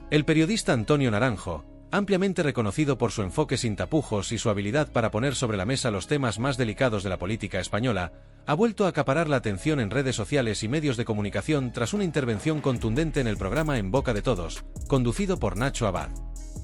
El periodista Antonio Naranjo, ampliamente reconocido por su enfoque sin tapujos y su habilidad para poner sobre la mesa los temas más delicados de la política española, ha vuelto a acaparar la atención en redes sociales y medios de comunicación tras una intervención contundente en el programa En Boca de Todos, conducido por Nacho Abad.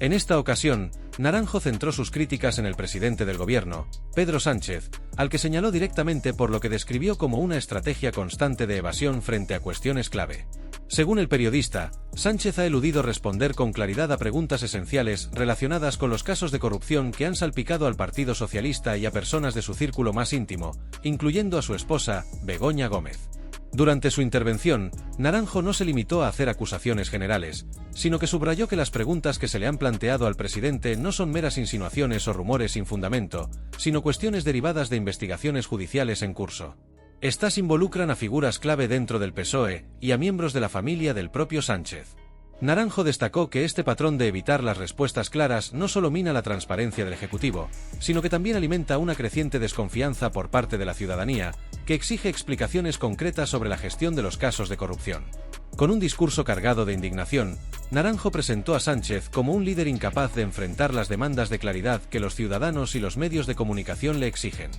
En esta ocasión, Naranjo centró sus críticas en el presidente del gobierno, Pedro Sánchez, al que señaló directamente por lo que describió como una estrategia constante de evasión frente a cuestiones clave. Según el periodista, Sánchez ha eludido responder con claridad a preguntas esenciales relacionadas con los casos de corrupción que han salpicado al Partido Socialista y a personas de su círculo más íntimo, incluyendo a su esposa, Begoña Gómez. Durante su intervención, Naranjo no se limitó a hacer acusaciones generales, sino que subrayó que las preguntas que se le han planteado al presidente no son meras insinuaciones o rumores sin fundamento, sino cuestiones derivadas de investigaciones judiciales en curso. Estas involucran a figuras clave dentro del PSOE y a miembros de la familia del propio Sánchez. Naranjo destacó que este patrón de evitar las respuestas claras no solo mina la transparencia del Ejecutivo, sino que también alimenta una creciente desconfianza por parte de la ciudadanía, que exige explicaciones concretas sobre la gestión de los casos de corrupción. Con un discurso cargado de indignación, Naranjo presentó a Sánchez como un líder incapaz de enfrentar las demandas de claridad que los ciudadanos y los medios de comunicación le exigen.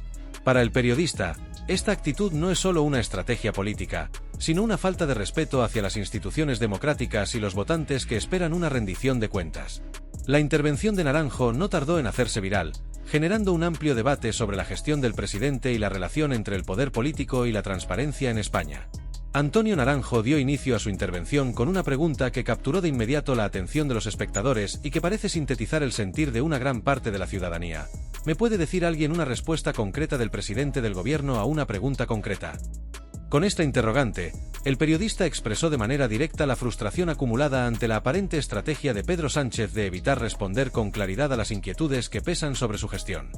Para el periodista, esta actitud no es solo una estrategia política, sino una falta de respeto hacia las instituciones democráticas y los votantes que esperan una rendición de cuentas. La intervención de Naranjo no tardó en hacerse viral, generando un amplio debate sobre la gestión del presidente y la relación entre el poder político y la transparencia en España. Antonio Naranjo dio inicio a su intervención con una pregunta que capturó de inmediato la atención de los espectadores y que parece sintetizar el sentir de una gran parte de la ciudadanía. ¿Me puede decir alguien una respuesta concreta del presidente del gobierno a una pregunta concreta? Con esta interrogante, el periodista expresó de manera directa la frustración acumulada ante la aparente estrategia de Pedro Sánchez de evitar responder con claridad a las inquietudes que pesan sobre su gestión.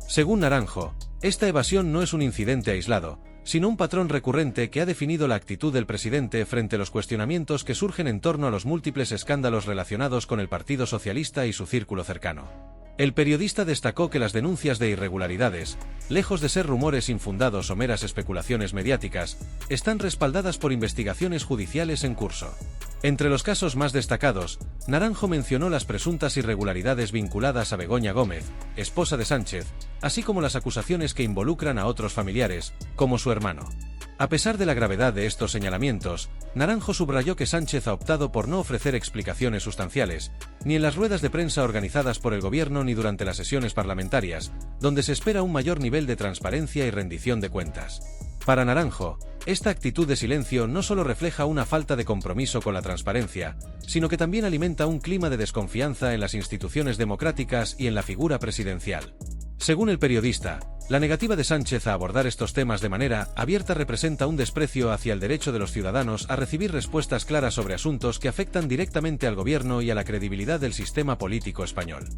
Según Naranjo, esta evasión no es un incidente aislado, sino un patrón recurrente que ha definido la actitud del presidente frente a los cuestionamientos que surgen en torno a los múltiples escándalos relacionados con el Partido Socialista y su círculo cercano. El periodista destacó que las denuncias de irregularidades, lejos de ser rumores infundados o meras especulaciones mediáticas, están respaldadas por investigaciones judiciales en curso. Entre los casos más destacados, Naranjo mencionó las presuntas irregularidades vinculadas a Begoña Gómez, esposa de Sánchez, así como las acusaciones que involucran a otros familiares, como su hermano. A pesar de la gravedad de estos señalamientos, Naranjo subrayó que Sánchez ha optado por no ofrecer explicaciones sustanciales, ni en las ruedas de prensa organizadas por el gobierno ni durante las sesiones parlamentarias, donde se espera un mayor nivel de transparencia y rendición de cuentas. Para Naranjo, esta actitud de silencio no solo refleja una falta de compromiso con la transparencia, sino que también alimenta un clima de desconfianza en las instituciones democráticas y en la figura presidencial. Según el periodista, la negativa de Sánchez a abordar estos temas de manera abierta representa un desprecio hacia el derecho de los ciudadanos a recibir respuestas claras sobre asuntos que afectan directamente al gobierno y a la credibilidad del sistema político español.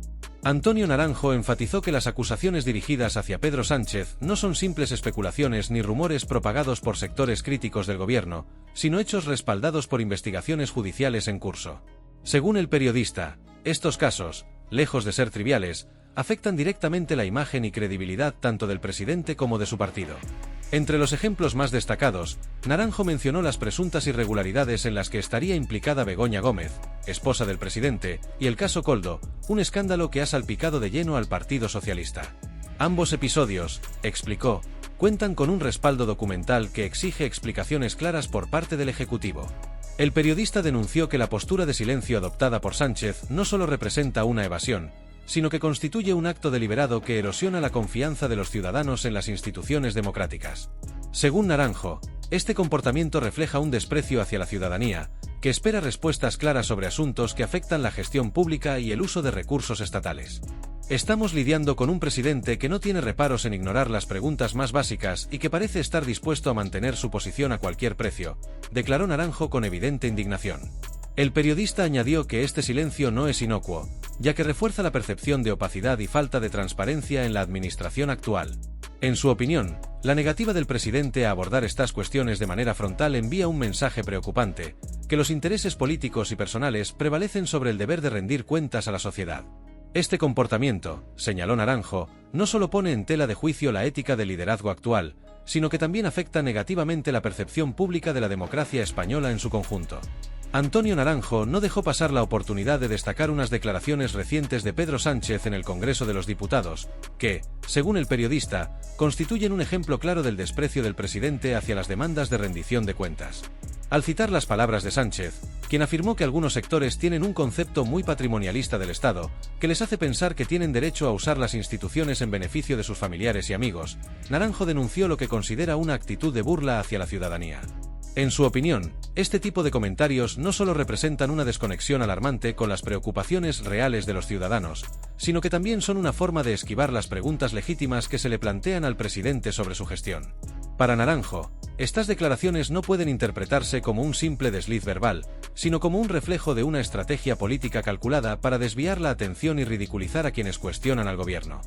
Antonio Naranjo enfatizó que las acusaciones dirigidas hacia Pedro Sánchez no son simples especulaciones ni rumores propagados por sectores críticos del gobierno, sino hechos respaldados por investigaciones judiciales en curso. Según el periodista, estos casos, lejos de ser triviales, afectan directamente la imagen y credibilidad tanto del presidente como de su partido. Entre los ejemplos más destacados, Naranjo mencionó las presuntas irregularidades en las que estaría implicada Begoña Gómez, esposa del presidente, y el caso Koldo, un escándalo que ha salpicado de lleno al Partido Socialista. Ambos episodios, explicó, cuentan con un respaldo documental que exige explicaciones claras por parte del Ejecutivo. El periodista denunció que la postura de silencio adoptada por Sánchez no solo representa una evasión, sino que constituye un acto deliberado que erosiona la confianza de los ciudadanos en las instituciones democráticas. Según Naranjo, este comportamiento refleja un desprecio hacia la ciudadanía, que espera respuestas claras sobre asuntos que afectan la gestión pública y el uso de recursos estatales. Estamos lidiando con un presidente que no tiene reparos en ignorar las preguntas más básicas y que parece estar dispuesto a mantener su posición a cualquier precio, declaró Naranjo con evidente indignación. El periodista añadió que este silencio no es inocuo, ya que refuerza la percepción de opacidad y falta de transparencia en la administración actual. En su opinión, la negativa del presidente a abordar estas cuestiones de manera frontal envía un mensaje preocupante, que los intereses políticos y personales prevalecen sobre el deber de rendir cuentas a la sociedad. Este comportamiento, señaló Naranjo, no solo pone en tela de juicio la ética del liderazgo actual, sino que también afecta negativamente la percepción pública de la democracia española en su conjunto. Antonio Naranjo no dejó pasar la oportunidad de destacar unas declaraciones recientes de Pedro Sánchez en el Congreso de los Diputados, que, según el periodista, constituyen un ejemplo claro del desprecio del presidente hacia las demandas de rendición de cuentas. Al citar las palabras de Sánchez, quien afirmó que algunos sectores tienen un concepto muy patrimonialista del Estado, que les hace pensar que tienen derecho a usar las instituciones en beneficio de sus familiares y amigos, Naranjo denunció lo que considera una actitud de burla hacia la ciudadanía. En su opinión, este tipo de comentarios no solo representan una desconexión alarmante con las preocupaciones reales de los ciudadanos, sino que también son una forma de esquivar las preguntas legítimas que se le plantean al presidente sobre su gestión. Para Naranjo, estas declaraciones no pueden interpretarse como un simple desliz verbal, sino como un reflejo de una estrategia política calculada para desviar la atención y ridiculizar a quienes cuestionan al gobierno.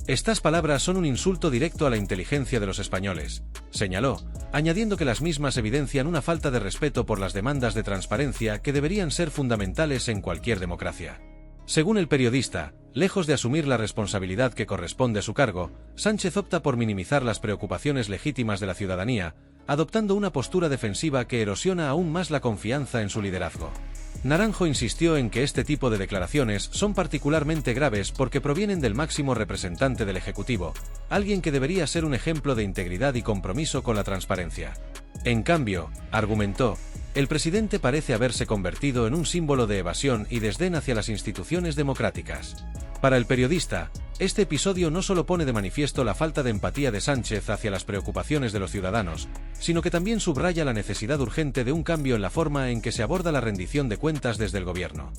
Estas palabras son un insulto directo a la inteligencia de los españoles, señaló, añadiendo que las mismas evidencian una falta de respeto por las demandas de transparencia que deberían ser fundamentales en cualquier democracia. Según el periodista, lejos de asumir la responsabilidad que corresponde a su cargo, Sánchez opta por minimizar las preocupaciones legítimas de la ciudadanía, adoptando una postura defensiva que erosiona aún más la confianza en su liderazgo. Naranjo insistió en que este tipo de declaraciones son particularmente graves porque provienen del máximo representante del Ejecutivo, alguien que debería ser un ejemplo de integridad y compromiso con la transparencia. En cambio, argumentó, el presidente parece haberse convertido en un símbolo de evasión y desdén hacia las instituciones democráticas. Para el periodista, este episodio no solo pone de manifiesto la falta de empatía de Sánchez hacia las preocupaciones de los ciudadanos, sino que también subraya la necesidad urgente de un cambio en la forma en que se aborda la rendición de cuentas desde el gobierno.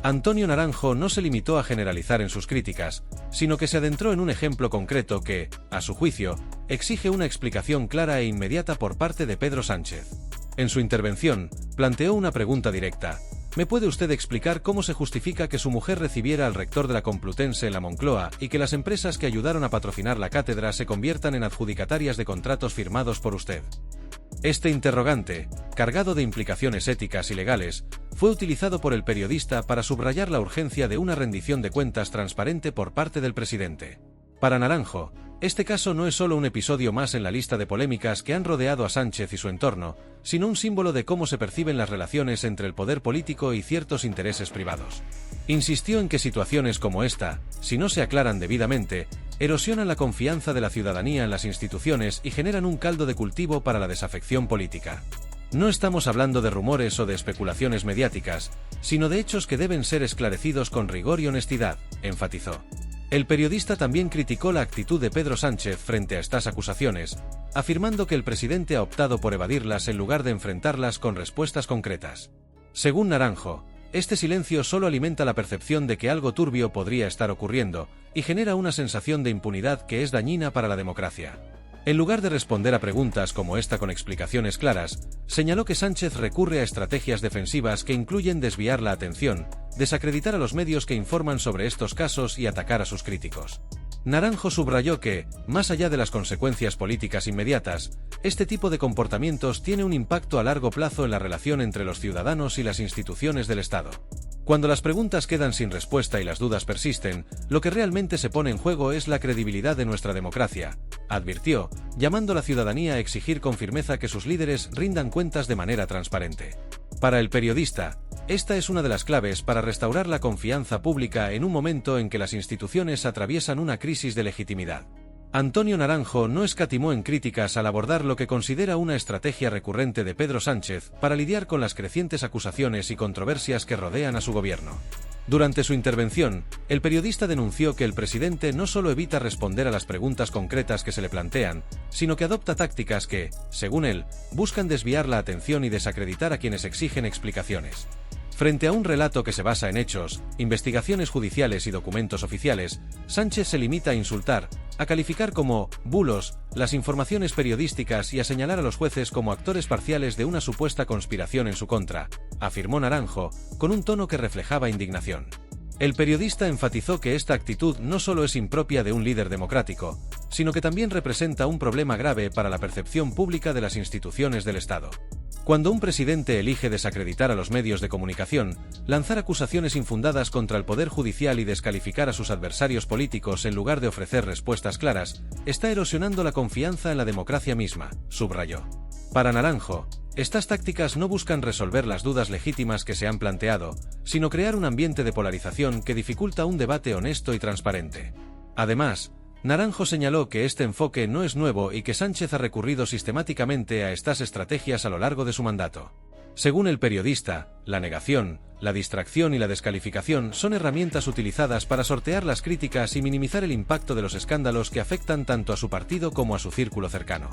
Antonio Naranjo no se limitó a generalizar en sus críticas, sino que se adentró en un ejemplo concreto que, a su juicio, exige una explicación clara e inmediata por parte de Pedro Sánchez. En su intervención, planteó una pregunta directa. ¿Me puede usted explicar cómo se justifica que su mujer recibiera al rector de la Complutense en la Moncloa y que las empresas que ayudaron a patrocinar la cátedra se conviertan en adjudicatarias de contratos firmados por usted? Este interrogante, cargado de implicaciones éticas y legales, fue utilizado por el periodista para subrayar la urgencia de una rendición de cuentas transparente por parte del presidente. Para Naranjo, este caso no es solo un episodio más en la lista de polémicas que han rodeado a Sánchez y su entorno, sino un símbolo de cómo se perciben las relaciones entre el poder político y ciertos intereses privados. Insistió en que situaciones como esta, si no se aclaran debidamente, erosionan la confianza de la ciudadanía en las instituciones y generan un caldo de cultivo para la desafección política. No estamos hablando de rumores o de especulaciones mediáticas, sino de hechos que deben ser esclarecidos con rigor y honestidad, enfatizó. El periodista también criticó la actitud de Pedro Sánchez frente a estas acusaciones, afirmando que el presidente ha optado por evadirlas en lugar de enfrentarlas con respuestas concretas. Según Naranjo, este silencio solo alimenta la percepción de que algo turbio podría estar ocurriendo y genera una sensación de impunidad que es dañina para la democracia. En lugar de responder a preguntas como esta con explicaciones claras, señaló que Sánchez recurre a estrategias defensivas que incluyen desviar la atención, desacreditar a los medios que informan sobre estos casos y atacar a sus críticos. Naranjo subrayó que, más allá de las consecuencias políticas inmediatas, este tipo de comportamientos tiene un impacto a largo plazo en la relación entre los ciudadanos y las instituciones del Estado. Cuando las preguntas quedan sin respuesta y las dudas persisten, lo que realmente se pone en juego es la credibilidad de nuestra democracia, advirtió, llamando a la ciudadanía a exigir con firmeza que sus líderes rindan cuentas de manera transparente. Para el periodista, esta es una de las claves para restaurar la confianza pública en un momento en que las instituciones atraviesan una crisis de legitimidad. Antonio Naranjo no escatimó en críticas al abordar lo que considera una estrategia recurrente de Pedro Sánchez para lidiar con las crecientes acusaciones y controversias que rodean a su gobierno. Durante su intervención, el periodista denunció que el presidente no solo evita responder a las preguntas concretas que se le plantean, sino que adopta tácticas que, según él, buscan desviar la atención y desacreditar a quienes exigen explicaciones. Frente a un relato que se basa en hechos, investigaciones judiciales y documentos oficiales, Sánchez se limita a insultar, a calificar como bulos las informaciones periodísticas y a señalar a los jueces como actores parciales de una supuesta conspiración en su contra, afirmó Naranjo, con un tono que reflejaba indignación. El periodista enfatizó que esta actitud no solo es impropia de un líder democrático, sino que también representa un problema grave para la percepción pública de las instituciones del Estado. Cuando un presidente elige desacreditar a los medios de comunicación, lanzar acusaciones infundadas contra el Poder Judicial y descalificar a sus adversarios políticos en lugar de ofrecer respuestas claras, está erosionando la confianza en la democracia misma, subrayó. Para Naranjo, estas tácticas no buscan resolver las dudas legítimas que se han planteado, sino crear un ambiente de polarización que dificulta un debate honesto y transparente. Además, Naranjo señaló que este enfoque no es nuevo y que Sánchez ha recurrido sistemáticamente a estas estrategias a lo largo de su mandato. Según el periodista, la negación, la distracción y la descalificación son herramientas utilizadas para sortear las críticas y minimizar el impacto de los escándalos que afectan tanto a su partido como a su círculo cercano.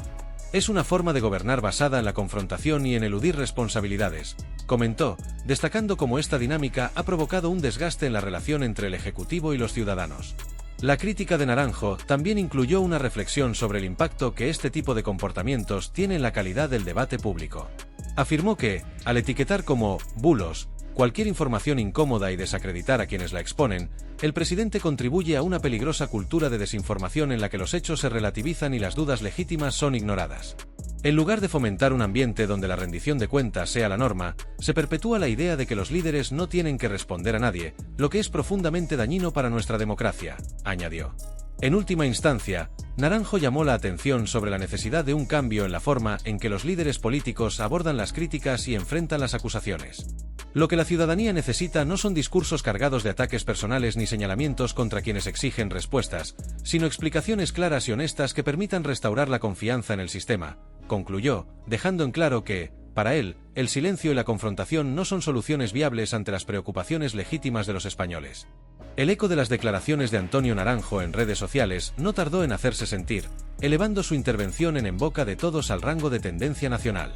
Es una forma de gobernar basada en la confrontación y en eludir responsabilidades, comentó, destacando cómo esta dinámica ha provocado un desgaste en la relación entre el Ejecutivo y los ciudadanos. La crítica de Naranjo también incluyó una reflexión sobre el impacto que este tipo de comportamientos tiene en la calidad del debate público. Afirmó que, al etiquetar como bulos cualquier información incómoda y desacreditar a quienes la exponen, el presidente contribuye a una peligrosa cultura de desinformación en la que los hechos se relativizan y las dudas legítimas son ignoradas. En lugar de fomentar un ambiente donde la rendición de cuentas sea la norma, se perpetúa la idea de que los líderes no tienen que responder a nadie, lo que es profundamente dañino para nuestra democracia, añadió. En última instancia, Naranjo llamó la atención sobre la necesidad de un cambio en la forma en que los líderes políticos abordan las críticas y enfrentan las acusaciones. Lo que la ciudadanía necesita no son discursos cargados de ataques personales ni señalamientos contra quienes exigen respuestas, sino explicaciones claras y honestas que permitan restaurar la confianza en el sistema, concluyó, dejando en claro que, para él, el silencio y la confrontación no son soluciones viables ante las preocupaciones legítimas de los españoles. El eco de las declaraciones de Antonio Naranjo en redes sociales no tardó en hacerse sentir, elevando su intervención en boca de todos al rango de tendencia nacional.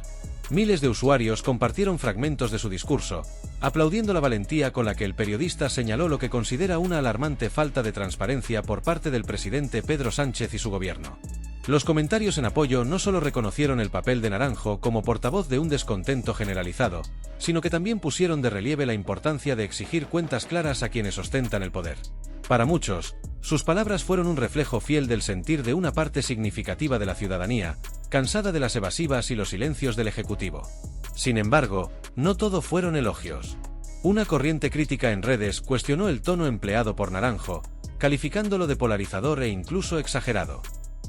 Miles de usuarios compartieron fragmentos de su discurso, aplaudiendo la valentía con la que el periodista señaló lo que considera una alarmante falta de transparencia por parte del presidente Pedro Sánchez y su gobierno. Los comentarios en apoyo no solo reconocieron el papel de Naranjo como portavoz de un descontento generalizado, sino que también pusieron de relieve la importancia de exigir cuentas claras a quienes ostentan el poder. Para muchos, sus palabras fueron un reflejo fiel del sentir de una parte significativa de la ciudadanía, cansada de las evasivas y los silencios del Ejecutivo. Sin embargo, no todo fueron elogios. Una corriente crítica en redes cuestionó el tono empleado por Naranjo, calificándolo de polarizador e incluso exagerado.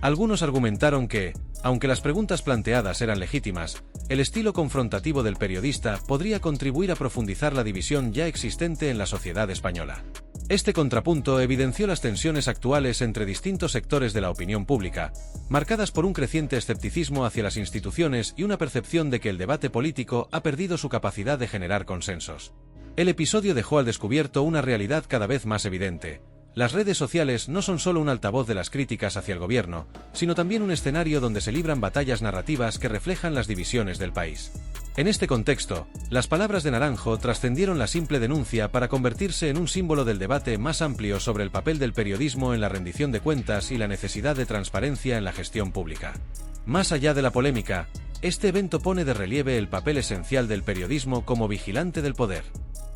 Algunos argumentaron que, aunque las preguntas planteadas eran legítimas, el estilo confrontativo del periodista podría contribuir a profundizar la división ya existente en la sociedad española. Este contrapunto evidenció las tensiones actuales entre distintos sectores de la opinión pública, marcadas por un creciente escepticismo hacia las instituciones y una percepción de que el debate político ha perdido su capacidad de generar consensos. El episodio dejó al descubierto una realidad cada vez más evidente. Las redes sociales no son solo un altavoz de las críticas hacia el gobierno, sino también un escenario donde se libran batallas narrativas que reflejan las divisiones del país. En este contexto, las palabras de Naranjo trascendieron la simple denuncia para convertirse en un símbolo del debate más amplio sobre el papel del periodismo en la rendición de cuentas y la necesidad de transparencia en la gestión pública. Más allá de la polémica, este evento pone de relieve el papel esencial del periodismo como vigilante del poder.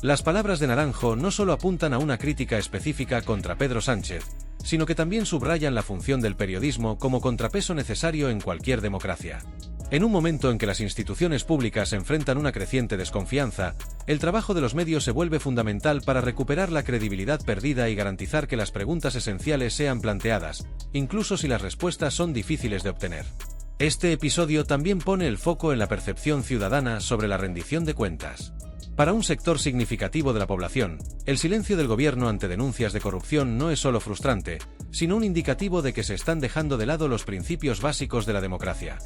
Las palabras de Naranjo no solo apuntan a una crítica específica contra Pedro Sánchez, sino que también subrayan la función del periodismo como contrapeso necesario en cualquier democracia. En un momento en que las instituciones públicas enfrentan una creciente desconfianza, el trabajo de los medios se vuelve fundamental para recuperar la credibilidad perdida y garantizar que las preguntas esenciales sean planteadas, incluso si las respuestas son difíciles de obtener. Este episodio también pone el foco en la percepción ciudadana sobre la rendición de cuentas. Para un sector significativo de la población, el silencio del gobierno ante denuncias de corrupción no es solo frustrante, sino un indicativo de que se están dejando de lado los principios básicos de la democracia.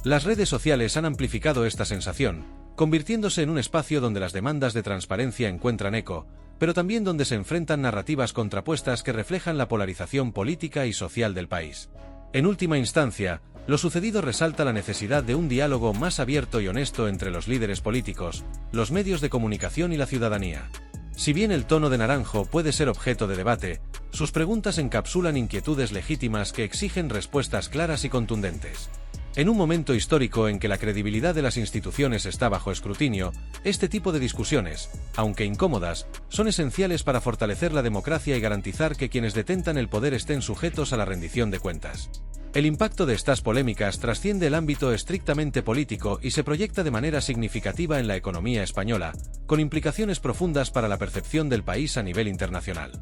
Las redes sociales han amplificado esta sensación, convirtiéndose en un espacio donde las demandas de transparencia encuentran eco, pero también donde se enfrentan narrativas contrapuestas que reflejan la polarización política y social del país. En última instancia, lo sucedido resalta la necesidad de un diálogo más abierto y honesto entre los líderes políticos, los medios de comunicación y la ciudadanía. Si bien el tono de Naranjo puede ser objeto de debate, sus preguntas encapsulan inquietudes legítimas que exigen respuestas claras y contundentes. En un momento histórico en que la credibilidad de las instituciones está bajo escrutinio, este tipo de discusiones, aunque incómodas, son esenciales para fortalecer la democracia y garantizar que quienes detentan el poder estén sujetos a la rendición de cuentas. El impacto de estas polémicas trasciende el ámbito estrictamente político y se proyecta de manera significativa en la economía española, con implicaciones profundas para la percepción del país a nivel internacional.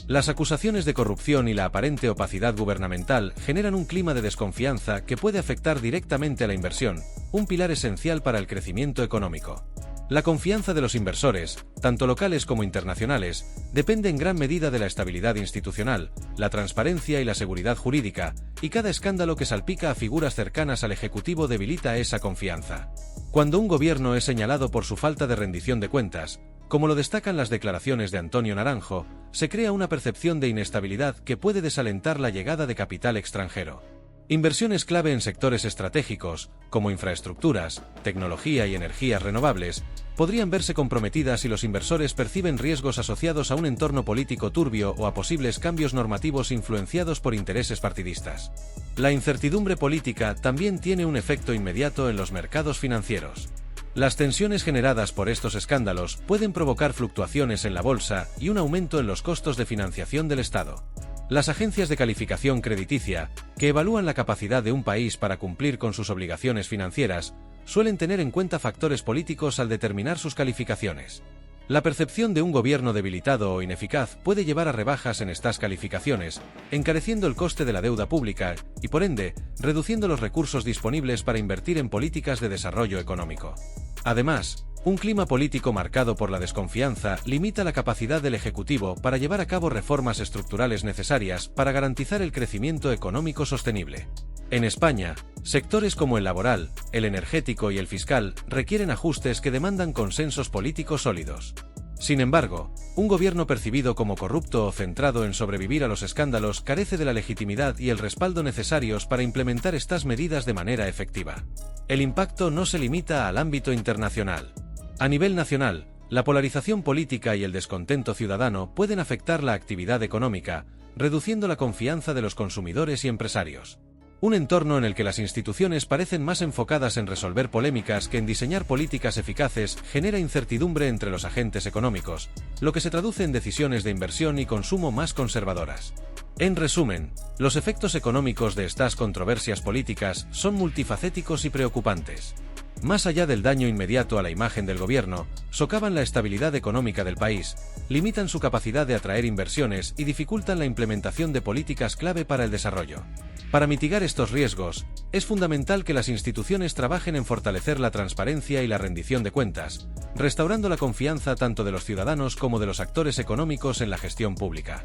Las acusaciones de corrupción y la aparente opacidad gubernamental generan un clima de desconfianza que puede afectar directamente a la inversión, un pilar esencial para el crecimiento económico. La confianza de los inversores, tanto locales como internacionales, depende en gran medida de la estabilidad institucional, la transparencia y la seguridad jurídica, y cada escándalo que salpica a figuras cercanas al Ejecutivo debilita esa confianza. Cuando un gobierno es señalado por su falta de rendición de cuentas, como lo destacan las declaraciones de Antonio Naranjo, se crea una percepción de inestabilidad que puede desalentar la llegada de capital extranjero. Inversiones clave en sectores estratégicos, como infraestructuras, tecnología y energías renovables, podrían verse comprometidas si los inversores perciben riesgos asociados a un entorno político turbio o a posibles cambios normativos influenciados por intereses partidistas. La incertidumbre política también tiene un efecto inmediato en los mercados financieros. Las tensiones generadas por estos escándalos pueden provocar fluctuaciones en la bolsa y un aumento en los costos de financiación del Estado. Las agencias de calificación crediticia, que evalúan la capacidad de un país para cumplir con sus obligaciones financieras, suelen tener en cuenta factores políticos al determinar sus calificaciones. La percepción de un gobierno debilitado o ineficaz puede llevar a rebajas en estas calificaciones, encareciendo el coste de la deuda pública y, por ende, reduciendo los recursos disponibles para invertir en políticas de desarrollo económico. Además, un clima político marcado por la desconfianza limita la capacidad del Ejecutivo para llevar a cabo reformas estructurales necesarias para garantizar el crecimiento económico sostenible. En España, sectores como el laboral, el energético y el fiscal requieren ajustes que demandan consensos políticos sólidos. Sin embargo, un gobierno percibido como corrupto o centrado en sobrevivir a los escándalos carece de la legitimidad y el respaldo necesarios para implementar estas medidas de manera efectiva. El impacto no se limita al ámbito internacional. A nivel nacional, la polarización política y el descontento ciudadano pueden afectar la actividad económica, reduciendo la confianza de los consumidores y empresarios. Un entorno en el que las instituciones parecen más enfocadas en resolver polémicas que en diseñar políticas eficaces genera incertidumbre entre los agentes económicos, lo que se traduce en decisiones de inversión y consumo más conservadoras. En resumen, los efectos económicos de estas controversias políticas son multifacéticos y preocupantes. Más allá del daño inmediato a la imagen del gobierno, socavan la estabilidad económica del país, limitan su capacidad de atraer inversiones y dificultan la implementación de políticas clave para el desarrollo. Para mitigar estos riesgos, es fundamental que las instituciones trabajen en fortalecer la transparencia y la rendición de cuentas, restaurando la confianza tanto de los ciudadanos como de los actores económicos en la gestión pública.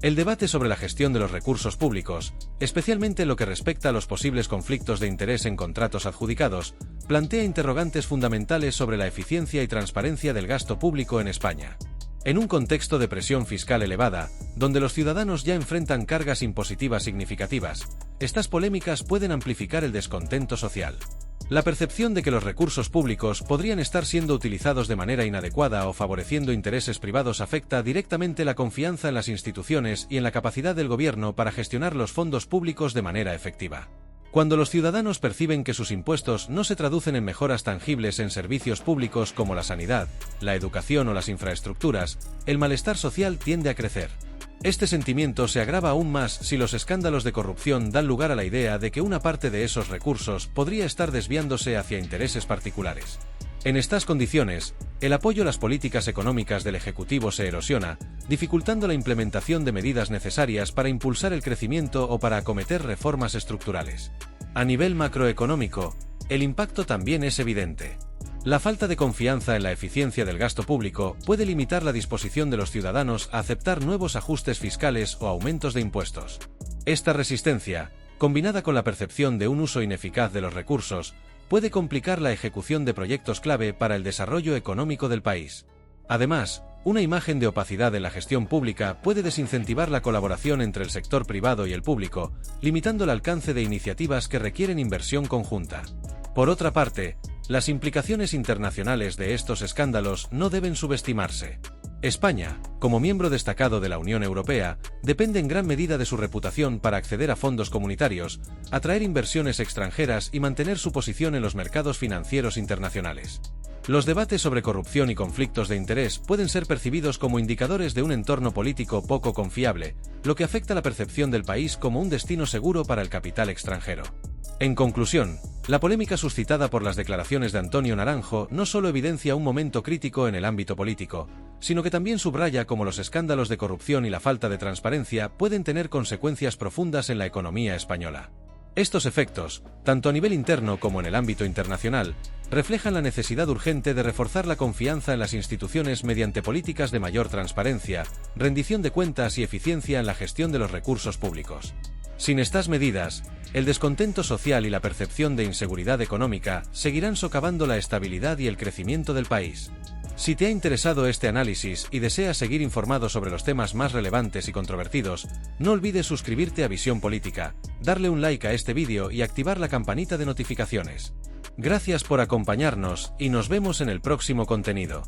El debate sobre la gestión de los recursos públicos, especialmente en lo que respecta a los posibles conflictos de interés en contratos adjudicados, plantea interrogantes fundamentales sobre la eficiencia y transparencia del gasto público en España. En un contexto de presión fiscal elevada, donde los ciudadanos ya enfrentan cargas impositivas significativas, estas polémicas pueden amplificar el descontento social. La percepción de que los recursos públicos podrían estar siendo utilizados de manera inadecuada o favoreciendo intereses privados afecta directamente la confianza en las instituciones y en la capacidad del gobierno para gestionar los fondos públicos de manera efectiva. Cuando los ciudadanos perciben que sus impuestos no se traducen en mejoras tangibles en servicios públicos como la sanidad, la educación o las infraestructuras, el malestar social tiende a crecer. Este sentimiento se agrava aún más si los escándalos de corrupción dan lugar a la idea de que una parte de esos recursos podría estar desviándose hacia intereses particulares. En estas condiciones, el apoyo a las políticas económicas del Ejecutivo se erosiona, dificultando la implementación de medidas necesarias para impulsar el crecimiento o para acometer reformas estructurales. A nivel macroeconómico, el impacto también es evidente. La falta de confianza en la eficiencia del gasto público puede limitar la disposición de los ciudadanos a aceptar nuevos ajustes fiscales o aumentos de impuestos. Esta resistencia, combinada con la percepción de un uso ineficaz de los recursos, puede complicar la ejecución de proyectos clave para el desarrollo económico del país. Además, una imagen de opacidad en la gestión pública puede desincentivar la colaboración entre el sector privado y el público, limitando el alcance de iniciativas que requieren inversión conjunta. Por otra parte, las implicaciones internacionales de estos escándalos no deben subestimarse. España, como miembro destacado de la Unión Europea, depende en gran medida de su reputación para acceder a fondos comunitarios, atraer inversiones extranjeras y mantener su posición en los mercados financieros internacionales. Los debates sobre corrupción y conflictos de interés pueden ser percibidos como indicadores de un entorno político poco confiable, lo que afecta la percepción del país como un destino seguro para el capital extranjero. En conclusión, la polémica suscitada por las declaraciones de Antonio Naranjo no solo evidencia un momento crítico en el ámbito político, sino que también subraya cómo los escándalos de corrupción y la falta de transparencia pueden tener consecuencias profundas en la economía española. Estos efectos, tanto a nivel interno como en el ámbito internacional, reflejan la necesidad urgente de reforzar la confianza en las instituciones mediante políticas de mayor transparencia, rendición de cuentas y eficiencia en la gestión de los recursos públicos. Sin estas medidas, el descontento social y la percepción de inseguridad económica seguirán socavando la estabilidad y el crecimiento del país. Si te ha interesado este análisis y deseas seguir informado sobre los temas más relevantes y controvertidos, no olvides suscribirte a Visión Política, darle un like a este vídeo y activar la campanita de notificaciones. Gracias por acompañarnos y nos vemos en el próximo contenido.